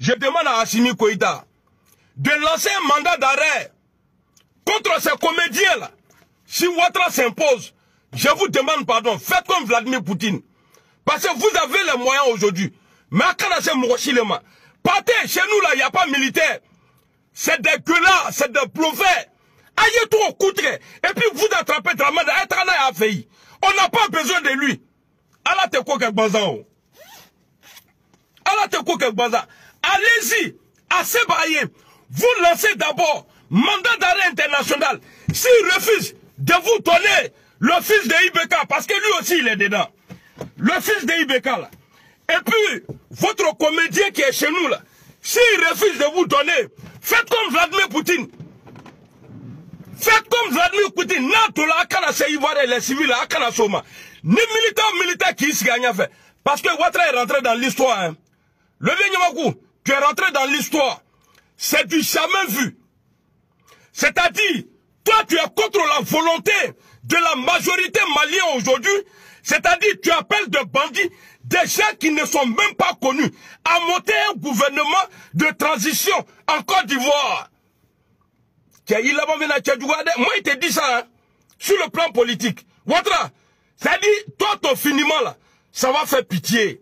je demande à Assimi Goïta de lancer un mandat d'arrêt contre ces comédiens-là. Si Ouattara s'impose, je vous demande pardon, faites comme Vladimir Poutine. Parce que vous avez les moyens aujourd'hui. Mais à Kanase Mourochilema, partez, chez nous là, il n'y a pas militaire. C'est des gueulards, c'est des prophètes. Aïe tout au coutre. Et puis vous attrapez Dramane, Etrana a fait. On n'a pas besoin de lui. Allah te quoi quelque bazan. Allah te quoi quelque bazan. Allez-y, assez baillé. Vous lancez d'abord mandat d'arrêt international. S'il refuse de vous donner le fils de Ibeka, parce que lui aussi il est dedans. Le fils de Ibeka là. Et puis, votre comédien qui est chez nous là, s'il refuse de vous donner, faites comme Vladimir Poutine. Faites comme Vladimir Poutine. Natola Akana se Ivoire les civils à Akana Soma. Ni militaire qui se gagne à faire. Parce que Ouattara est rentré dans l'histoire. Hein. Le Vignamakou, tu es rentré dans l'histoire. C'est du jamais vu. C'est-à-dire, toi tu es contre la volonté de la majorité malienne aujourd'hui. C'est-à-dire, tu appelles de bandits des gens qui ne sont même pas connus à monter un gouvernement de transition en Côte d'Ivoire. Moi, il te dit ça, hein, sur le plan politique. Ouattara, c'est-à-dire, toi, ton finiment, là, ça va faire pitié.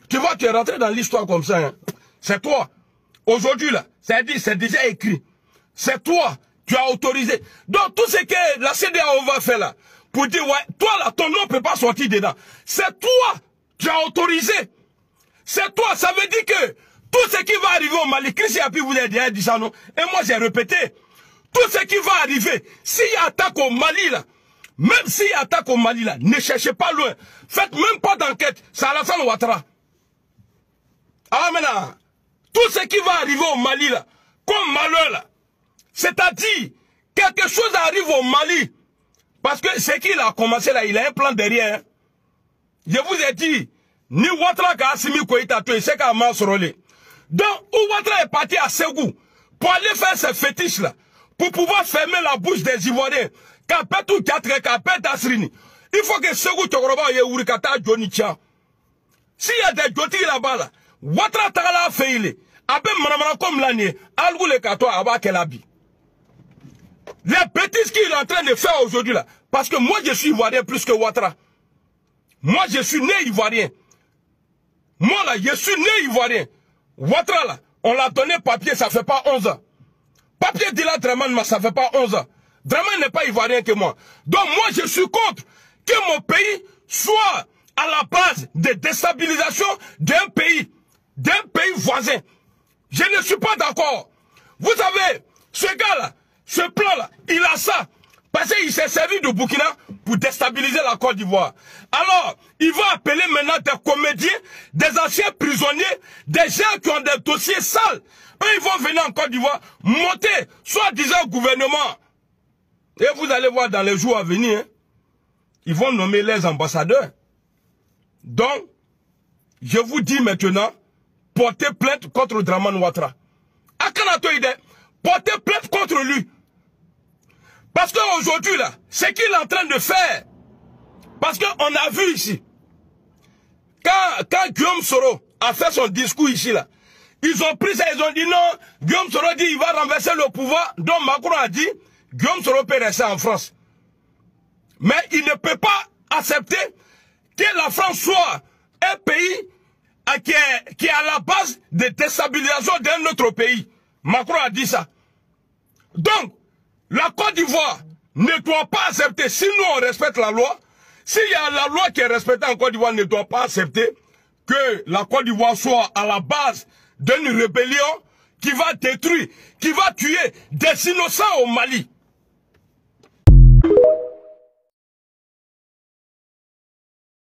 Tu vois, tu es rentré dans l'histoire comme ça. Hein. C'est toi. Aujourd'hui, là, c'est-à-dire, c'est déjà écrit. C'est toi, tu as autorisé. Donc, tout ce que la CEDEAO va faire là, pour dire, ouais, toi, là, ton nom ne peut pas sortir dedans. C'est toi, tu as autorisé. C'est toi, ça veut dire que tout ce qui va arriver au Mali, Chrissy Api vous a déjà dit ça, non? Et moi, j'ai répété. Tout ce qui va arriver, s'il y a attaque au Mali, là, même s'il y a attaque au Mali, là, ne cherchez pas loin. Faites même pas d'enquête. C'est Alassane Ouattara. Ah, maintenant, tout ce qui va arriver au Mali, là, comme malheur, là, c'est-à-dire, quelque chose arrive au Mali, parce que ce qu'il a commencé là, il a un plan derrière. Hein. Je vous ai dit, ni Ouattara qu'a Assimi Goïta, tu sais qu'à Mansorolé. Donc, où Ouattara est parti à Ségou, pour aller faire ces fétiches là, pour pouvoir fermer la bouche des Ivoiriens, Kapet ou Katre, Kapet Asrini. Il faut que Ségou Tokoroba y ait Urikata Johnny Tchan. S'il y a des Joti là-bas là, Ouattara Tagala a fait il est. Abe Manamana comme l'année, Algou le Katoa, Aba Kelabi. Les bêtises qu'il est en train de faire aujourd'hui là, parce que moi je suis Ivoirien plus que Ouattara. Moi je suis né Ivoirien. Moi là, je suis né Ivoirien. Ouattara là, on l'a donné papier, ça fait pas 11 ans. Papier Dila Dramane, ça fait pas 11 ans. Dramane n'est pas Ivoirien que moi. Donc moi je suis contre que mon pays soit à la base de déstabilisation d'un pays voisin. Je ne suis pas d'accord. Vous savez, ce gars-là, ce plan-là, il a ça. Parce qu'il s'est servi de Burkina pour déstabiliser la Côte d'Ivoire. Alors, il va appeler maintenant des comédiens, des anciens prisonniers, des gens qui ont des dossiers sales. Eux, ils vont venir en Côte d'Ivoire, monter, soi-disant gouvernement. Et vous allez voir dans les jours à venir, hein, ils vont nommer les ambassadeurs. Donc, je vous dis maintenant, portez plainte contre Dramane Ouattara. Akanato Ide, portez plainte contre lui. Parce qu'aujourd'hui, là, ce qu'il est en train de faire, parce qu'on a vu ici, quand Guillaume Soro a fait son discours ici, là, ils ont pris ça, ils ont dit non, Guillaume Soro dit il va renverser le pouvoir, donc Macron a dit, Guillaume Soro peut rester en France. Mais il ne peut pas accepter que la France soit un pays qui est à la base de déstabilisation d'un autre pays. Macron a dit ça. Donc, la Côte d'Ivoire ne doit pas accepter, si nous on respecte la loi, s'il y a la loi qui est respectée en Côte d'Ivoire, ne doit pas accepter que la Côte d'Ivoire soit à la base d'une rébellion qui va détruire, qui va tuer des innocents au Mali.